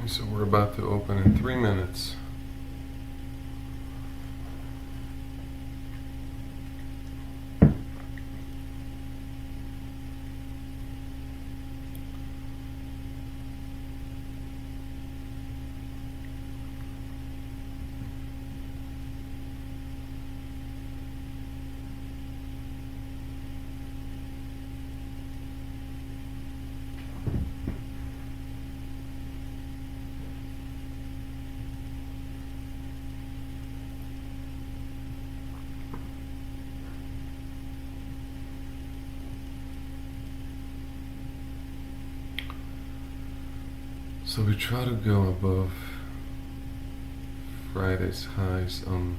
So we're about to open in 3 minutes. So we try to go above Friday's highs on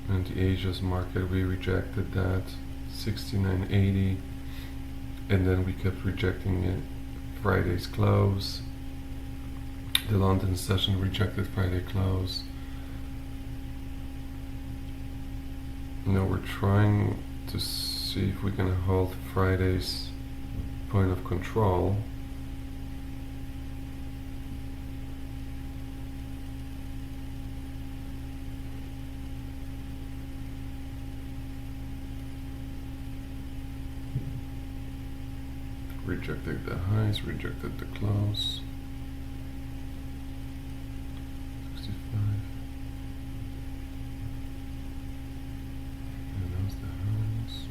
the Asia's market. We rejected that 69.80, and then we kept rejecting it. Friday's close. The London session rejected Friday close. Now we're trying to see if we can hold Friday's point of control. Rejected the highs, rejected the close. 65. And those the highs.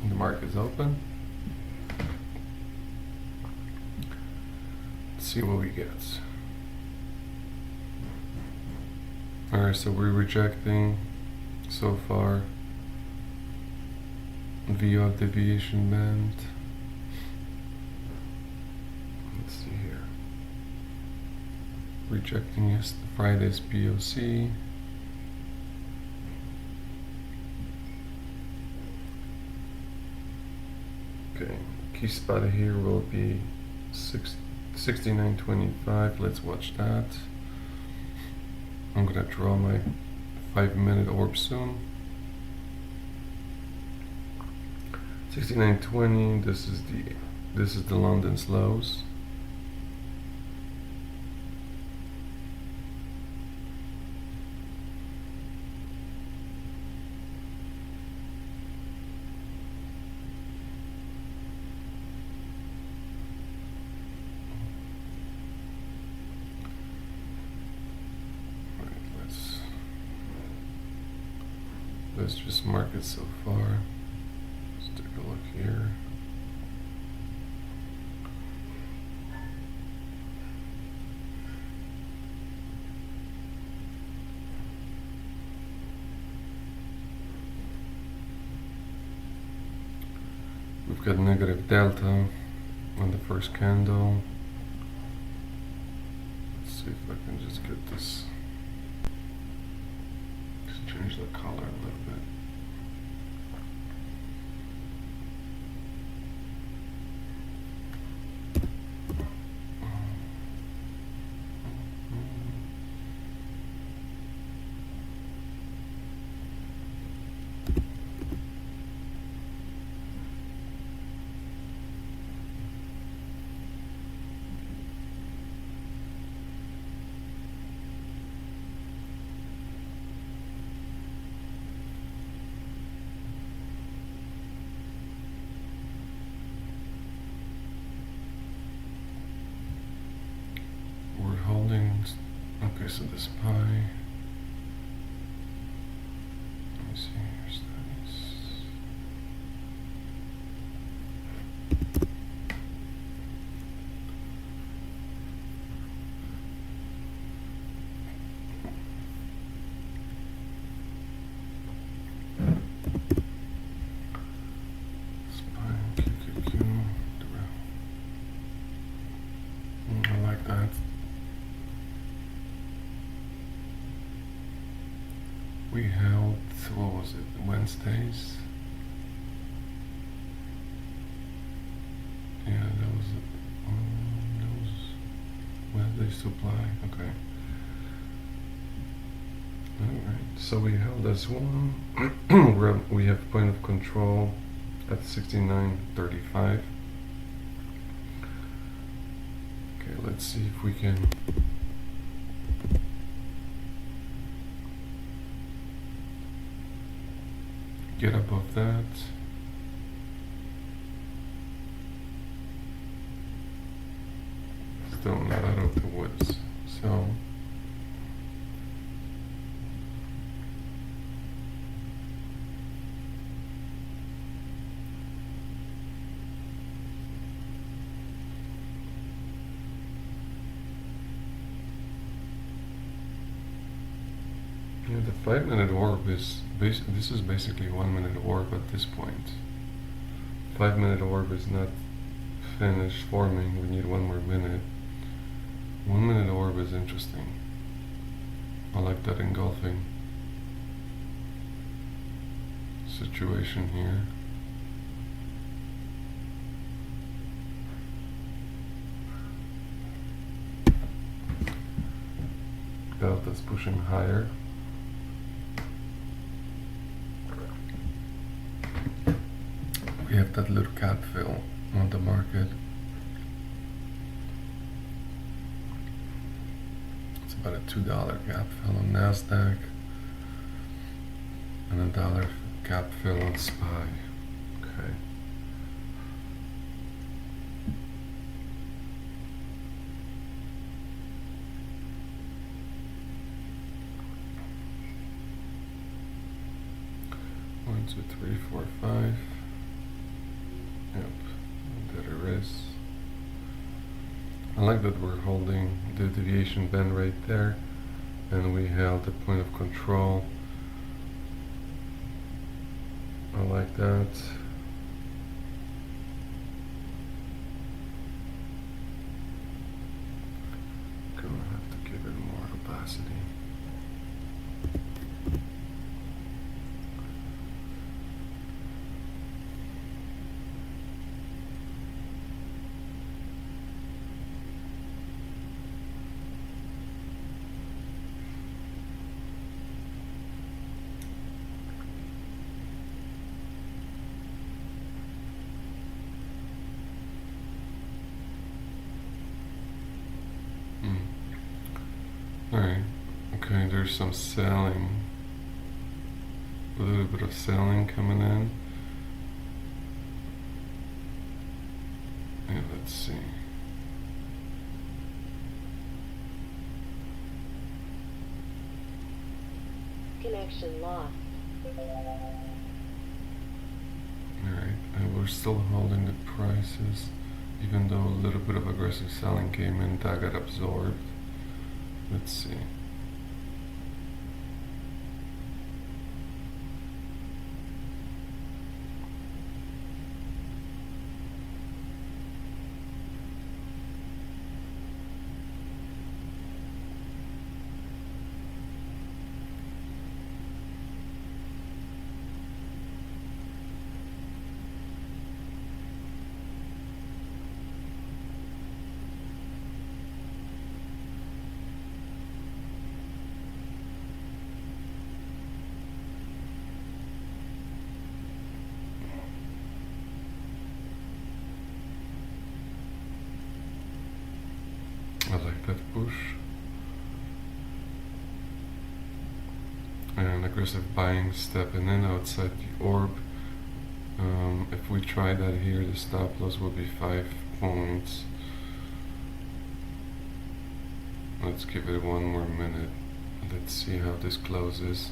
The market is open. Let's see what we get. Alright, so we're rejecting so far via deviation band. Let's see here. Rejecting yes, Friday's POC. Okay, key spot here will be 69.25. Let's watch that. I'm gonna draw my 5-minute orb soon. 69.20. This is the London's lows. Let's just mark it so far. Let's take a look here. We've got negative delta on the first candle. Let's see if I can just get this. Change the color a little bit. Okay, so this pie. Let me see here, studies. what was it, Wednesdays? Yeah, that was Wednesday supply, okay. Alright, so we held this one. We have point of control at 69.35. Okay, let's see if we can get above that. Still not out of the woods, so yeah, the 5-minute orb is this is basically 1-minute orb at this point. 5-minute orb is not finished forming, we need 1 more minute. 1-minute orb is interesting. I like that engulfing situation here. Delta's pushing higher. We have that little gap fill on the market. It's about a $2 gap fill on NASDAQ and $1 gap fill on SPY. Okay. One, two, three, four, five. Yep, there it is. I like that we're holding the deviation band right there, and we held the point of control. I like that. Gonna have to give it more opacity. Alright, okay, there's some selling, a little bit of selling coming in. Yeah, let's see. Connection lost. Alright, and we're still holding the prices, even though a little bit of aggressive selling came in, that got absorbed. Let's see. I like that push. And aggressive buying stepping in outside the orb. If we try that here, the stop loss will be 5 points. Let's give it 1 more minute. Let's see how this closes.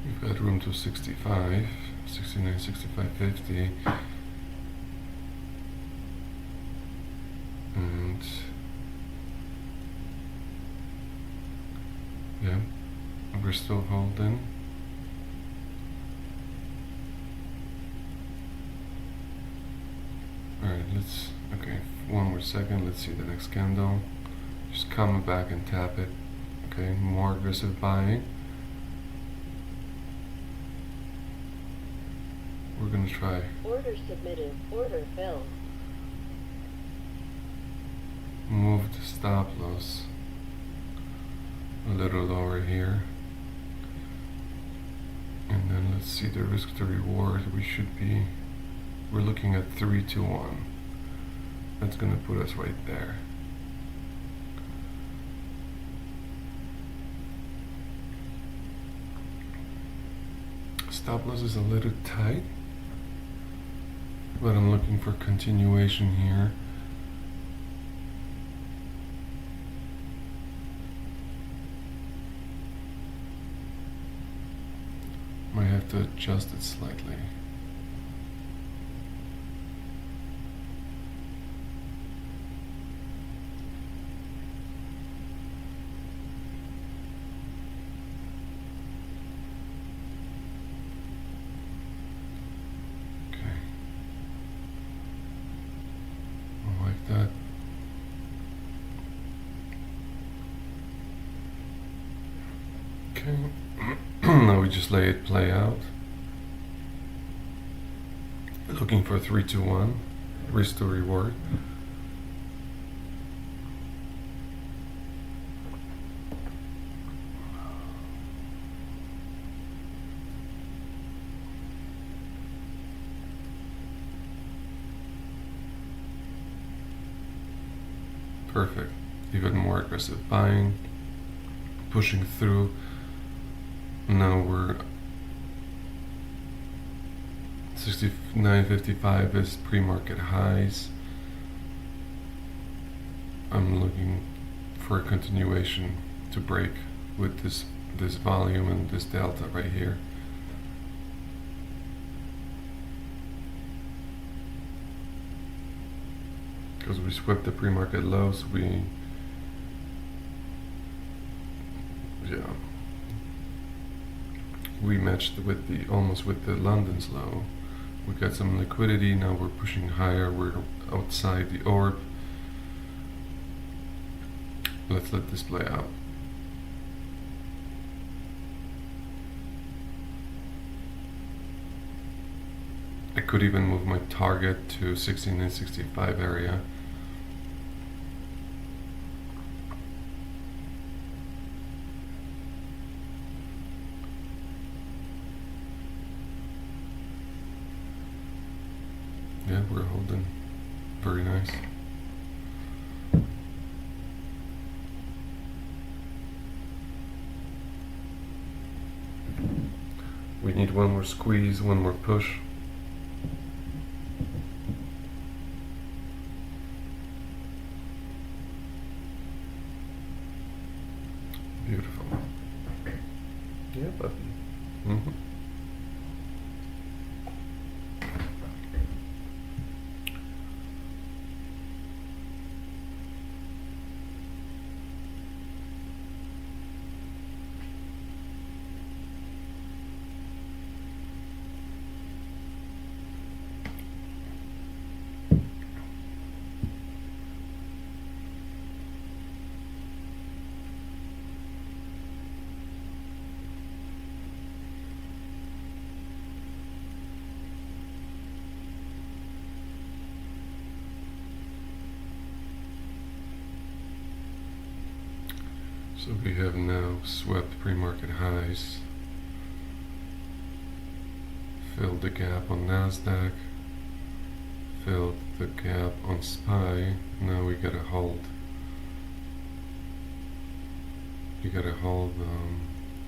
We've got room to 65, 69, 65, 50. And yeah, we're still holding. Alright, let's, okay, one more second. Let's see the next candle. Just come back and tap it. Okay, more aggressive buying. We're gonna try. Order submitted. Order filled. Move the stop loss a little lower here. And then let's see the risk to reward. We're looking at 3-2-1. That's gonna put us right there. Stop loss is a little tight, but I'm looking for continuation here. Might have to adjust it slightly. Okay. I like that. Okay. Now we just let it play out. Looking for 3-2-1, risk to reward. Perfect. Even more aggressive buying, pushing through. Now we're 69.55 is pre-market highs. I'm looking for a continuation to break with this volume and this delta right here. Because we swept the pre-market lows, we matched with almost with the London's low. We got some liquidity. Now we're pushing higher. We're outside the orb. Let's let this play out. I could even move my target to 69.65 area. Yeah, we're holding. Very nice. We need one more squeeze, one more push. Beautiful. Yeah, buddy. Mm-hmm. So we have now swept pre-market highs, filled the gap on NASDAQ, filled the gap on SPY. Now we gotta hold. You gotta hold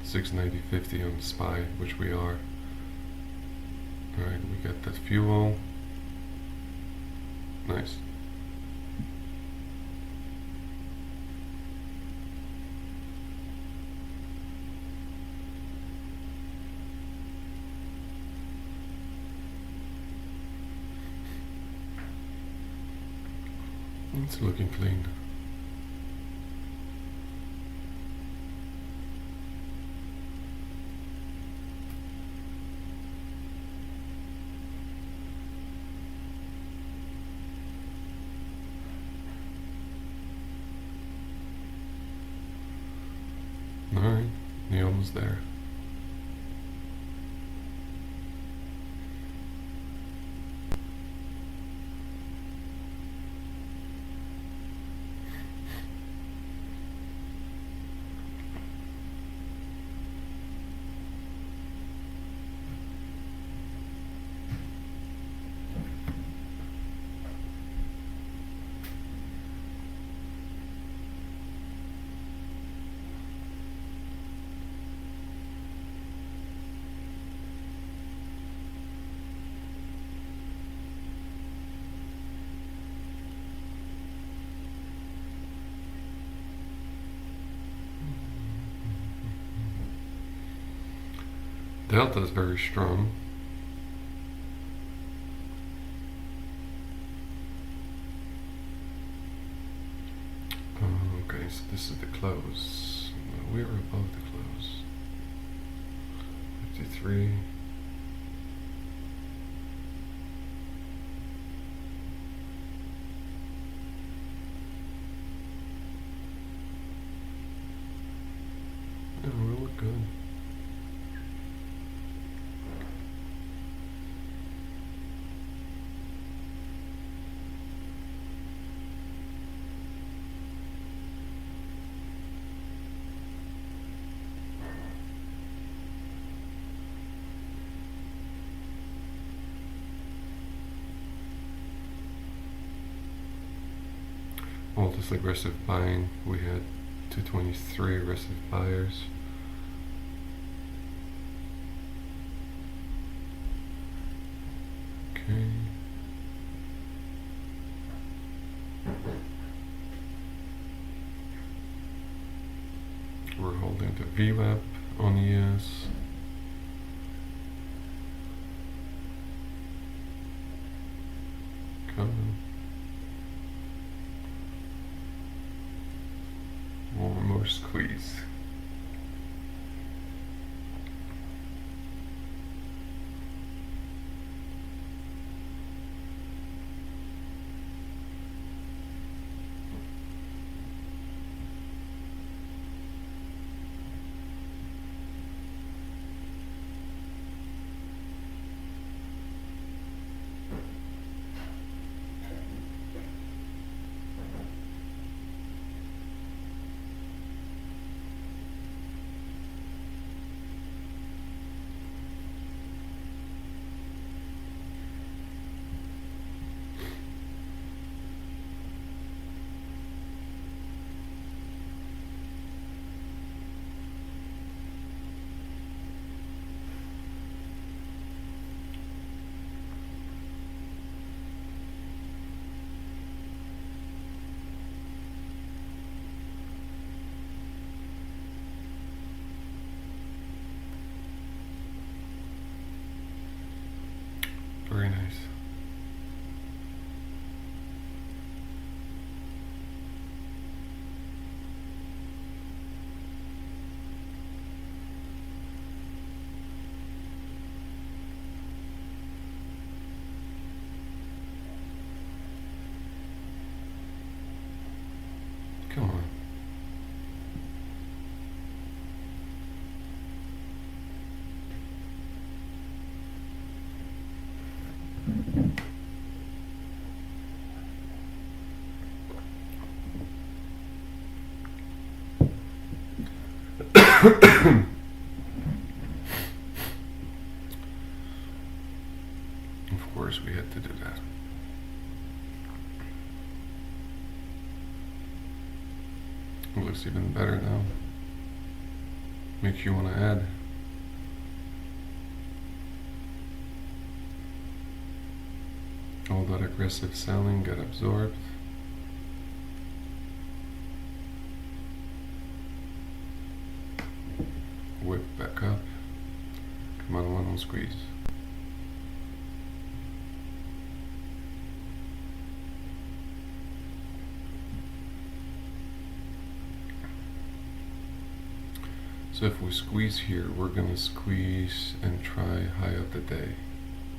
690.50 on SPY, which we are. Alright, we got that fuel. Nice. It's looking clean. You're almost there. Delta is very strong. Okay, so this is the close. We're above the close. 53. Yeah, we look good. All this aggressive buying, we had 223 aggressive buyers. Okay. We're holding the VWAP on ES. Coming. One more squeeze. Very nice. Come on. Of course we had to do that. It looks even better now. Makes you want to add. All that aggressive selling got absorbed. Whip back up. Come on, one on squeeze. So if we squeeze here, we're gonna squeeze and try high of the day,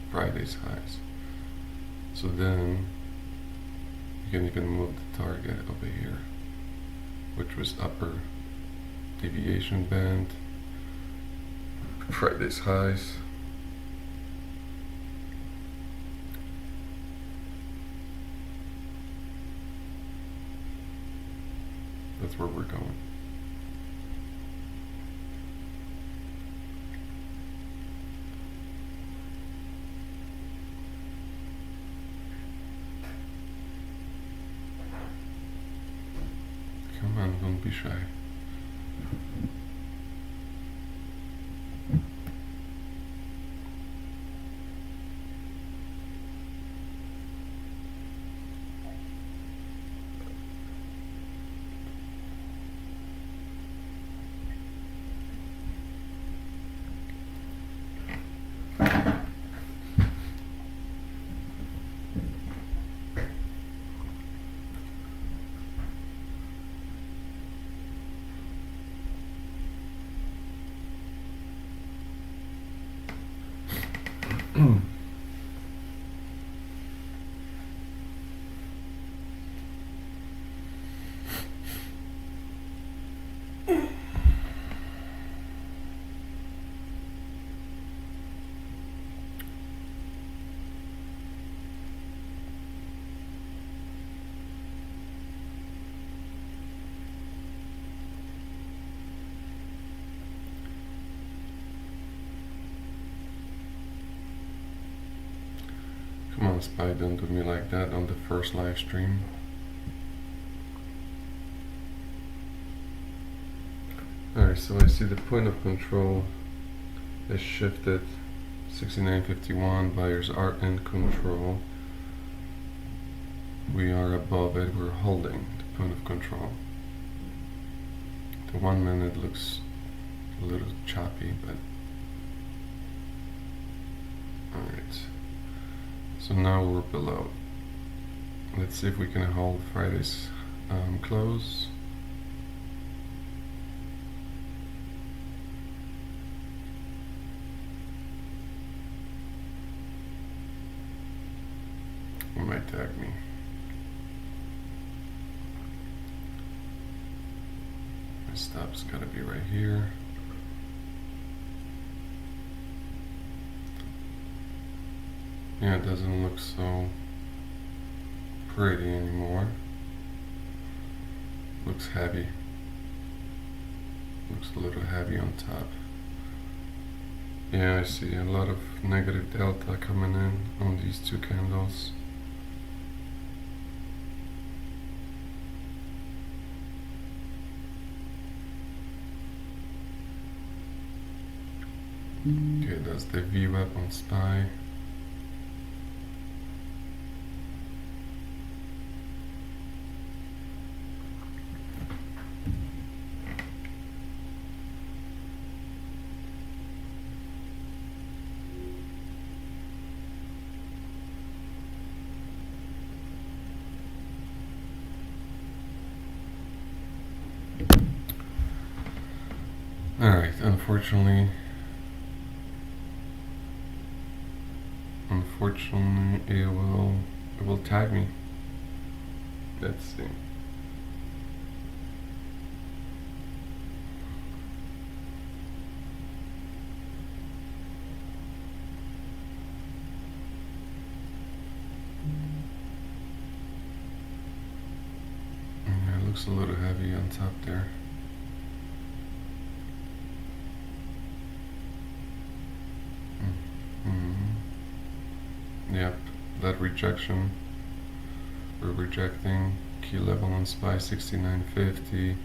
Friday's highs. So then you can even move the target over here, which was upper deviation band, Friday's highs. That's where we're going. Come on, don't be shy. Come on, Spy, don't do me like that on the first live stream. Alright, so I see the point of control is shifted 69.51, buyers are in control. We are above it, we're holding the point of control. The 1 minute looks a little choppy, but alright. So now we're below. Let's see if we can hold Friday's close. It might tag me. My stop's gotta be right here. Yeah, it doesn't look so pretty anymore. Looks heavy. Looks a little heavy on top. Yeah, I see a lot of negative delta coming in on these two candles. Okay, that's the VWAP on SPY. Alright, unfortunately it will tag me. Let's see. Yeah, it looks a little heavy on top there. Yep, that rejection. We're rejecting key level on SPY 69.50,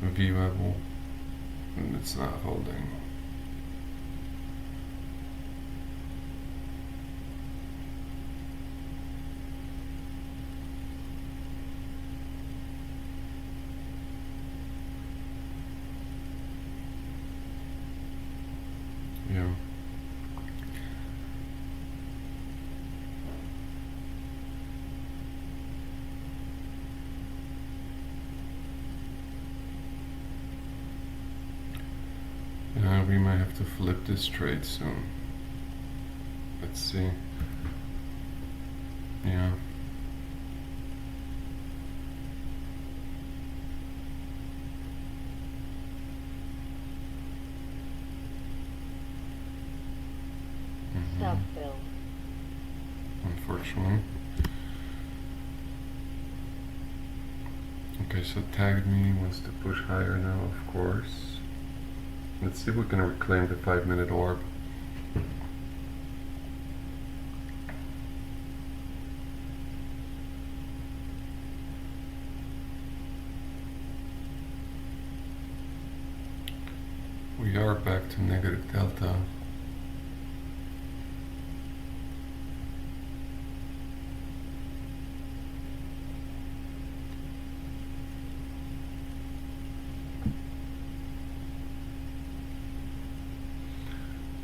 V level, and it's not holding. Yeah. We might have to flip this trade soon. Let's see. Yeah. Okay, so tagged me wants to push higher now, of course. Let's see if we can reclaim the 5-minute orb. We are back to negative delta.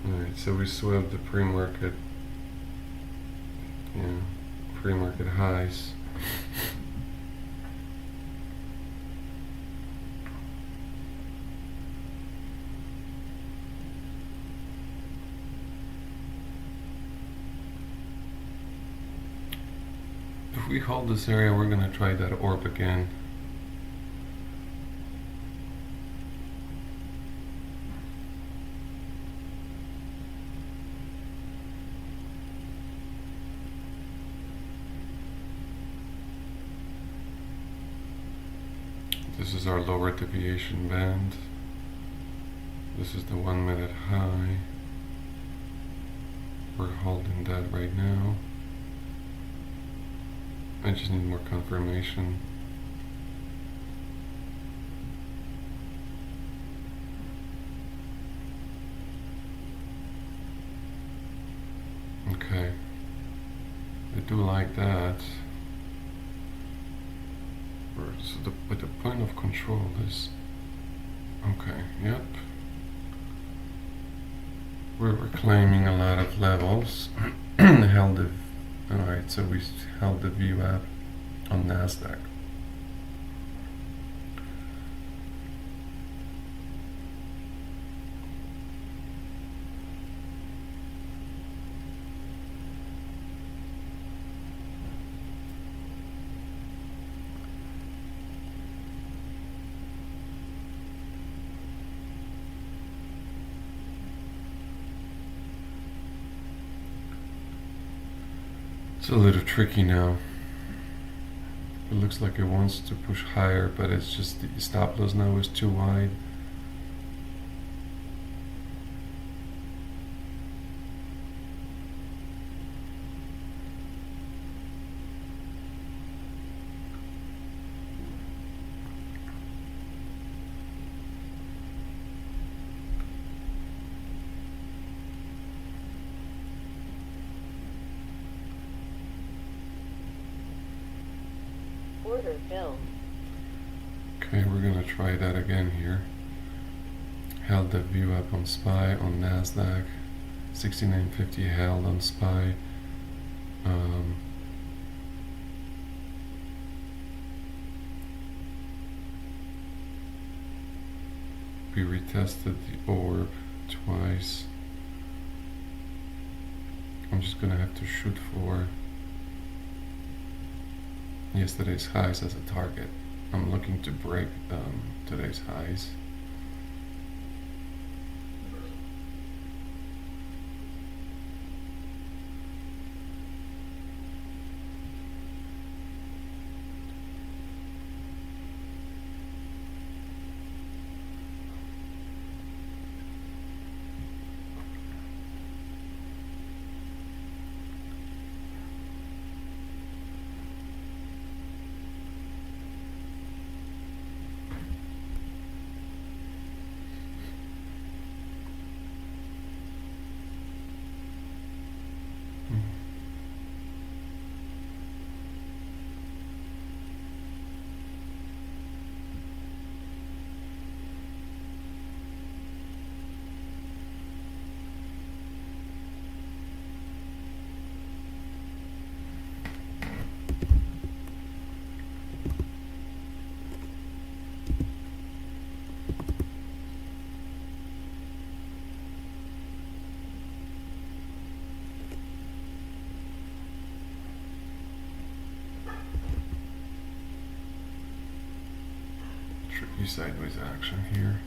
Alright, so we swept the pre-market, pre-market highs. If we hold this area, we're gonna try that orb again. This is our lower deviation band. This is the 1-minute high. We're holding that right now. I just need more confirmation. Okay. I do like that. So but the point of control is... Okay, yep. We're reclaiming a lot of levels. Held the... Alright, so we held the VWAP on NASDAQ. It's a little tricky now. It looks like it wants to push higher, but it's just the stop loss now is too wide. Order filled. Okay, we're gonna try that again here. Held the view up on SPY on NASDAQ. 6950 held on SPY. We retested the orb twice. I'm just gonna have to shoot for yesterday's highs as a target. I'm looking to break today's highs. Tricky sideways action here.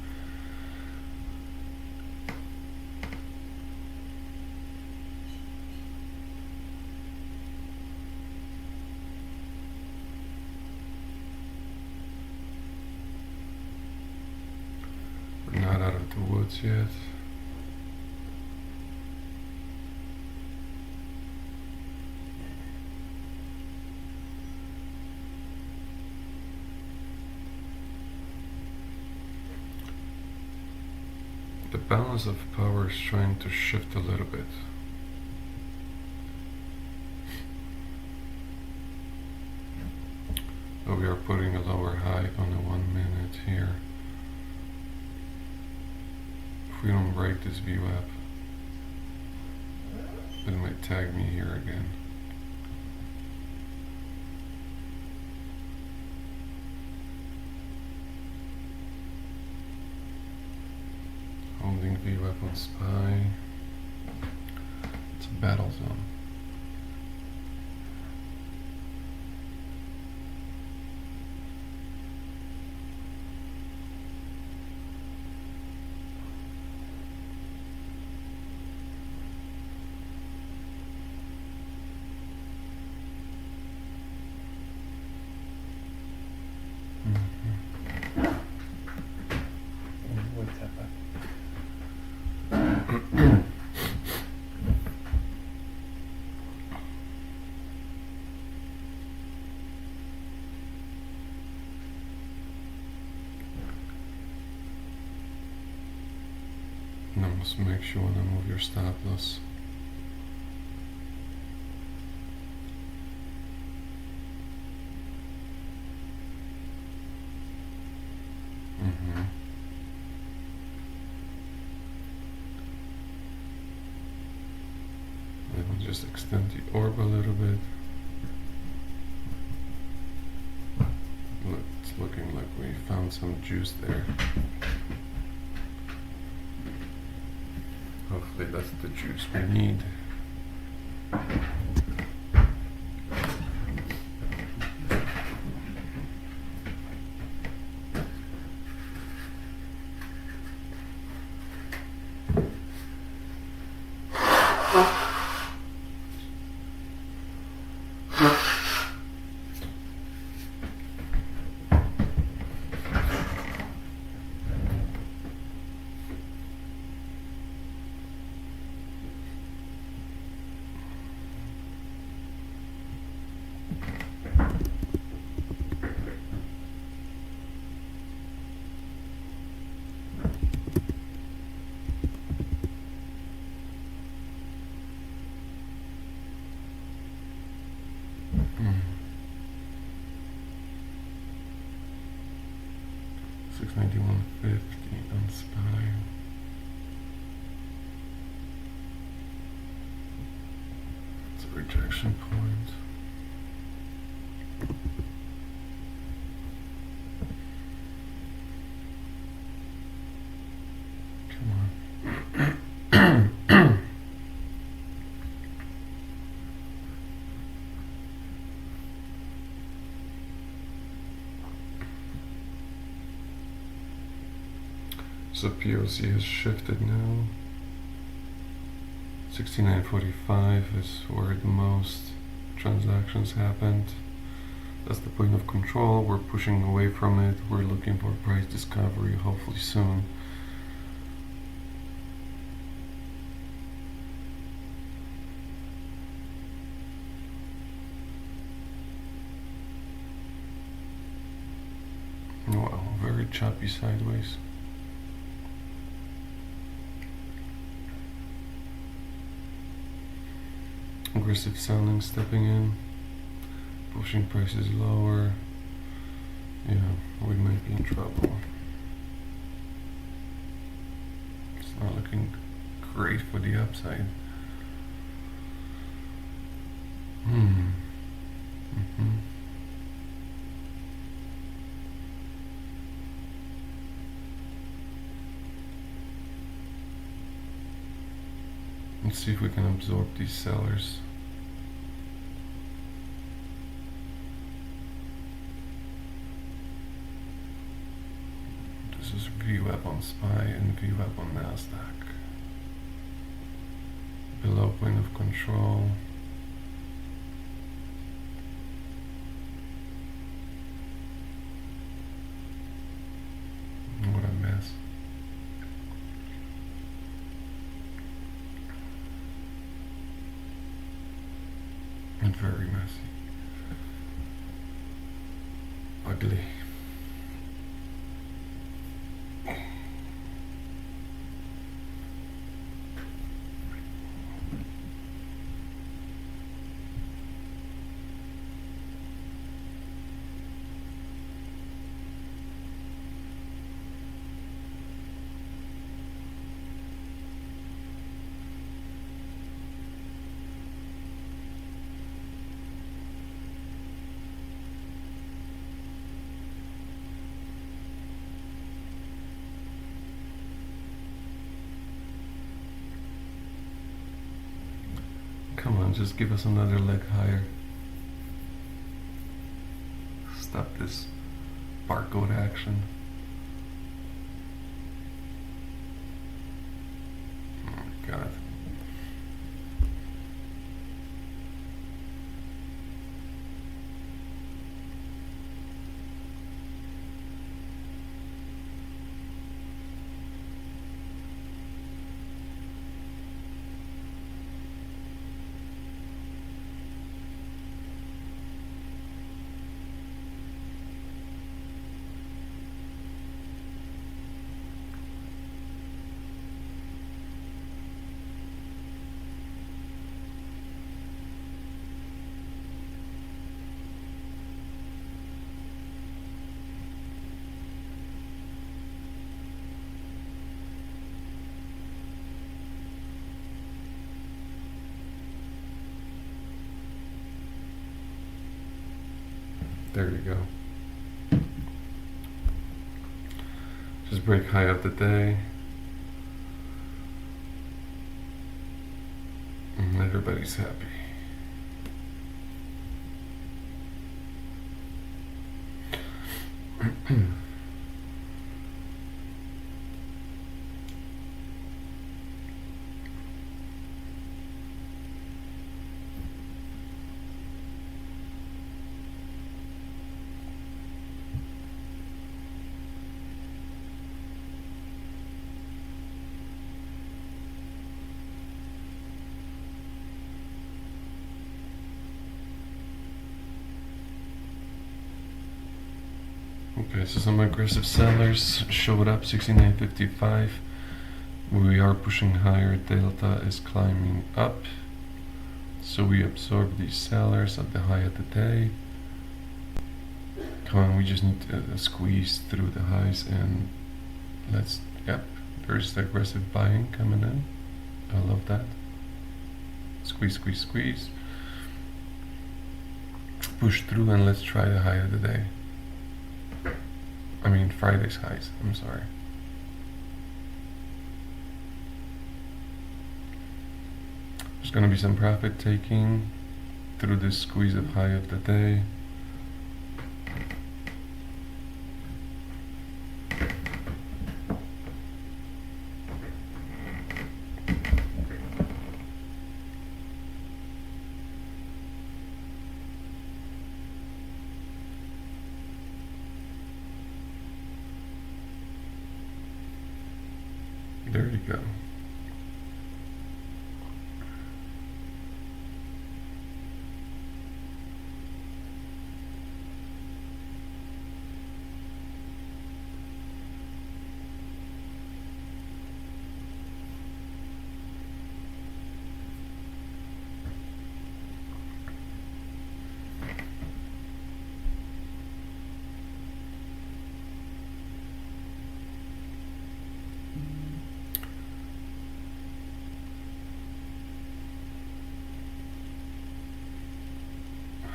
puts yet. The balance of power is trying to shift a little bit. So we are putting a lower high on the 1 minute here. If we don't break this VWAP, it might tag me here again. Holding VWAP on SPY. It's a battle zone. Now just make sure you want to move your stop loss. Let me just extend the orb a little bit. Look, it's looking like we found some juice there. Hopefully that's the juice we need. $691.50 on SPY. It's a rejection point. Come on. So POC has shifted now. 69.45 is where the most transactions happened. That's the point of control. We're pushing away from it. We're looking for price discovery, hopefully soon. Wow, very choppy sideways. Aggressive selling stepping in, pushing prices lower. Yeah, we might be in trouble. It's not looking great for the upside. Let's see if we can absorb these sellers. This is VWAP on SPY and VWAP on NASDAQ. Below point of control. What a mess. very messy. Ugly. Come on, just give us another leg higher. Stop this barcode action. Oh my god. There you go. Just break high of the day. And everybody's happy. Okay, so some aggressive sellers showed up 69.55. We are pushing higher. Delta is climbing up. So we absorb these sellers at the high of the day. Come on, we just need to squeeze through the highs and let's, yep, there's the aggressive buying coming in. I love that. Squeeze, squeeze, squeeze. Push through and let's try the high of the day. I mean Friday's highs, I'm sorry. There's gonna be some profit taking through this squeeze of high of the day. There you go.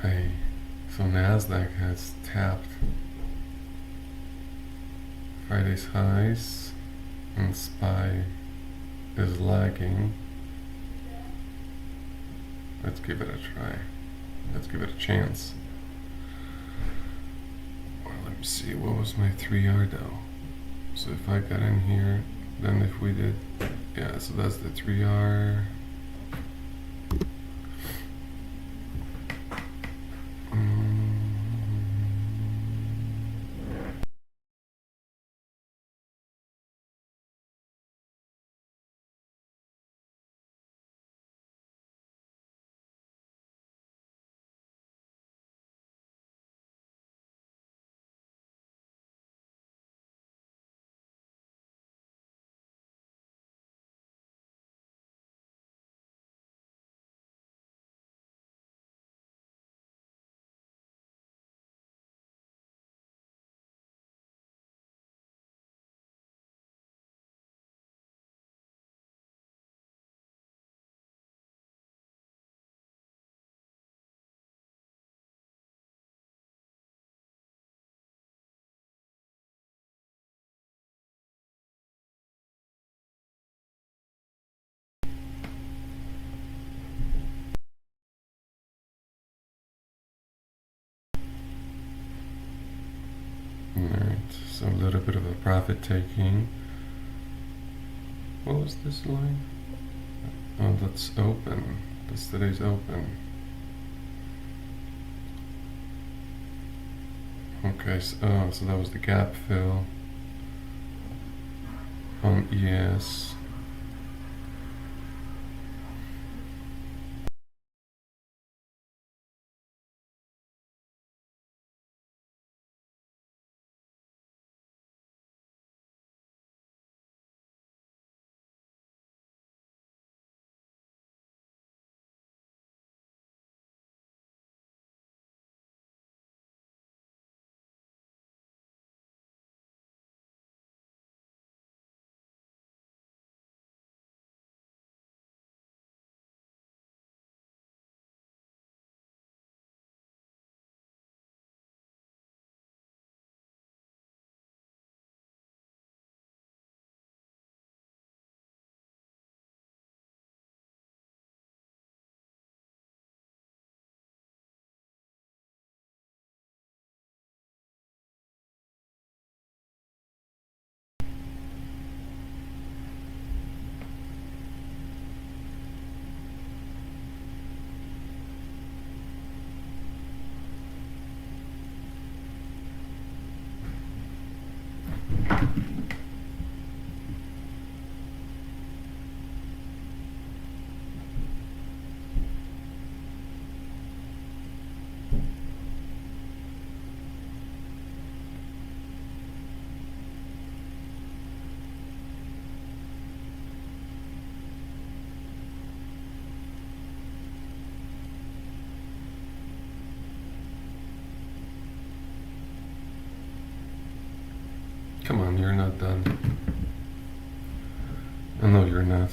Hey, so NASDAQ has tapped Friday's highs and SPY is lagging. Let's give it a try. Let's give it a chance. Well, let me see, what was my 3R though? So if I got in here, then if we did, yeah, so that's the 3R. Alright, so a little bit of a profit taking. What was this line? Oh, that's open. That's today's open. Okay, so that was the gap fill on ES. Come on, you're not done. I know you're not.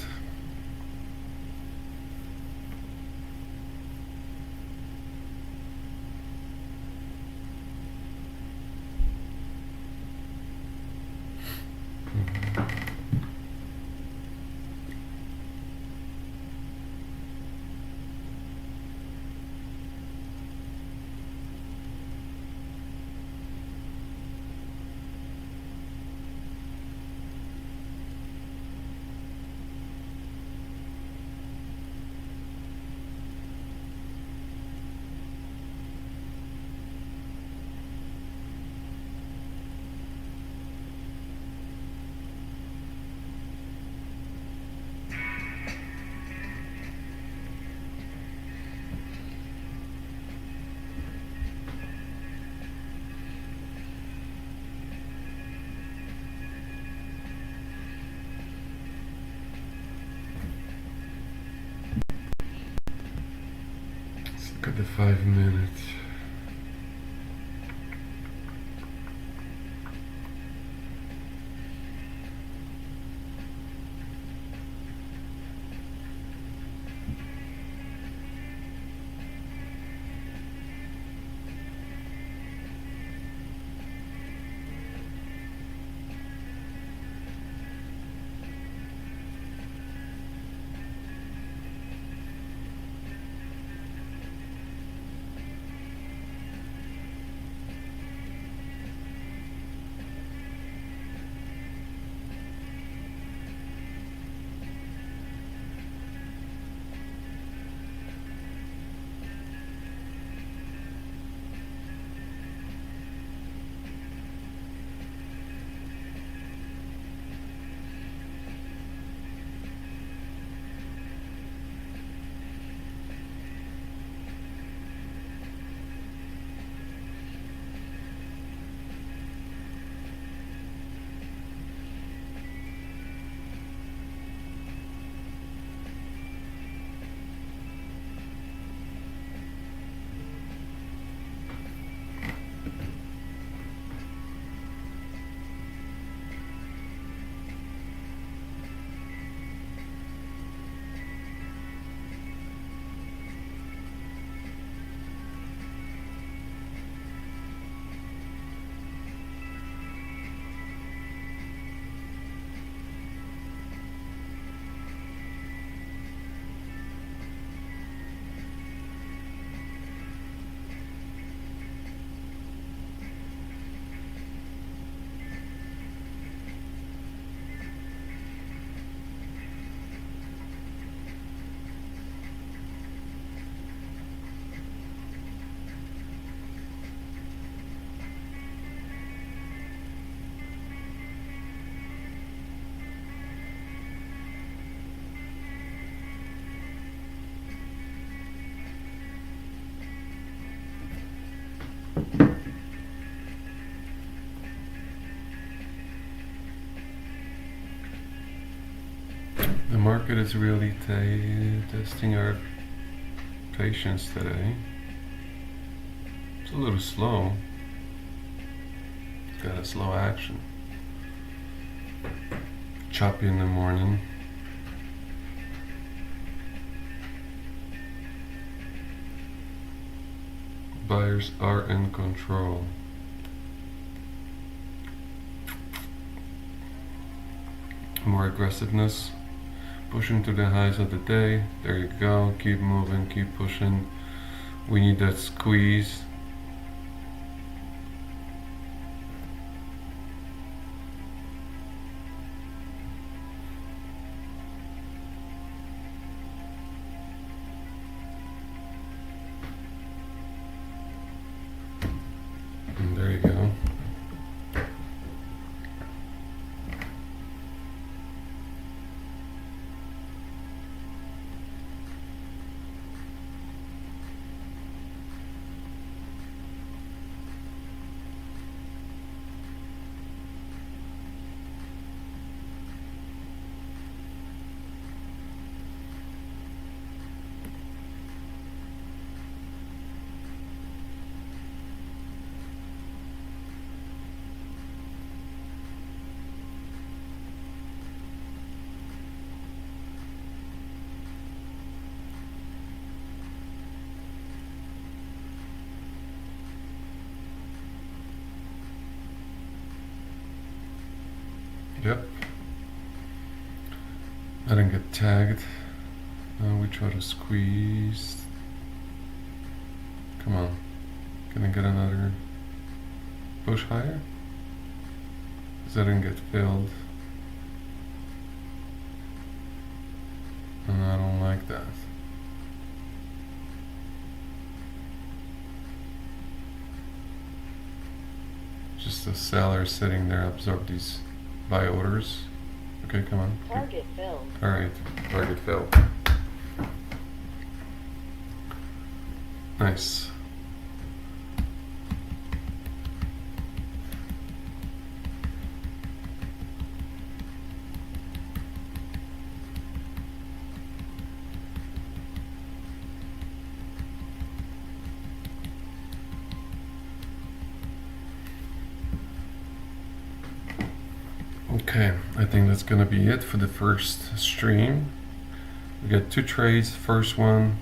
Let's look at the 5 minutes. market is really testing our patience today. It's a little slow. It's got a slow action. Choppy in the morning. Buyers are in control. More aggressiveness. Pushing to the highs of the day. There you go. Keep moving, keep pushing. We need that squeeze. And there you go. Yep. I didn't get tagged. We try to squeeze. Come on. Can I get another push higher? Because I didn't get filled. And I don't like that. Just a seller sitting there, absorb these buy orders. Okay, come on. Target filled. Alright, target filled. Nice. Okay, I think that's gonna be it for the first stream. We got 2 trades. First one,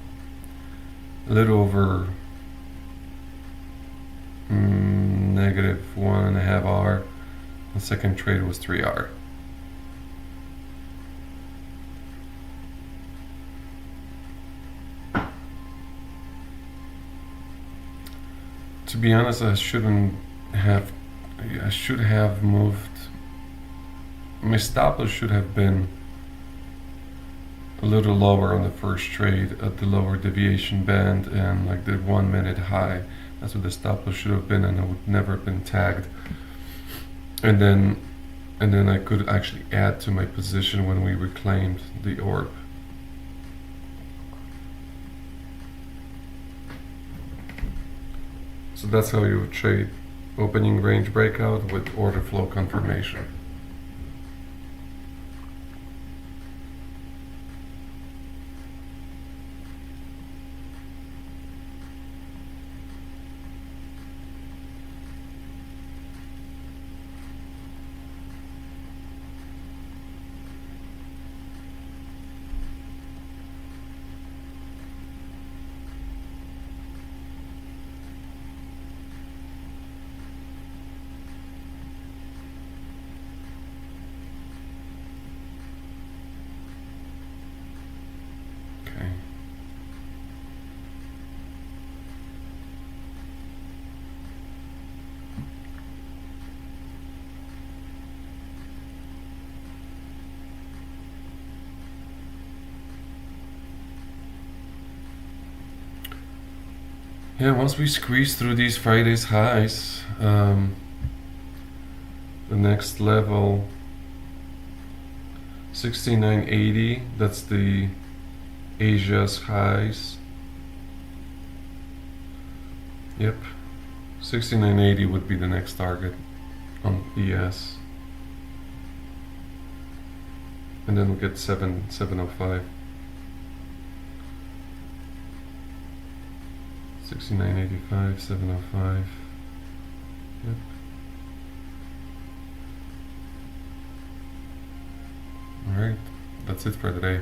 a little over negative 1.5 hour. The second trade was 3 hour. To be honest, I should have moved. My stop loss should have been a little lower on the first trade at the lower deviation band and like the 1 minute high. That's what the stop loss should have been, and it would never have been tagged. And then I could actually add to my position when we reclaimed the orb. So that's how you would trade opening range breakout with order flow confirmation. Okay. Yeah, once we squeeze through these Friday's highs, the next level 6980, that's the Asia's highs. Yep, 6980 would be the next target on ES. And then we get 705. 69.85, 705. Yep. Alright, that's it for today.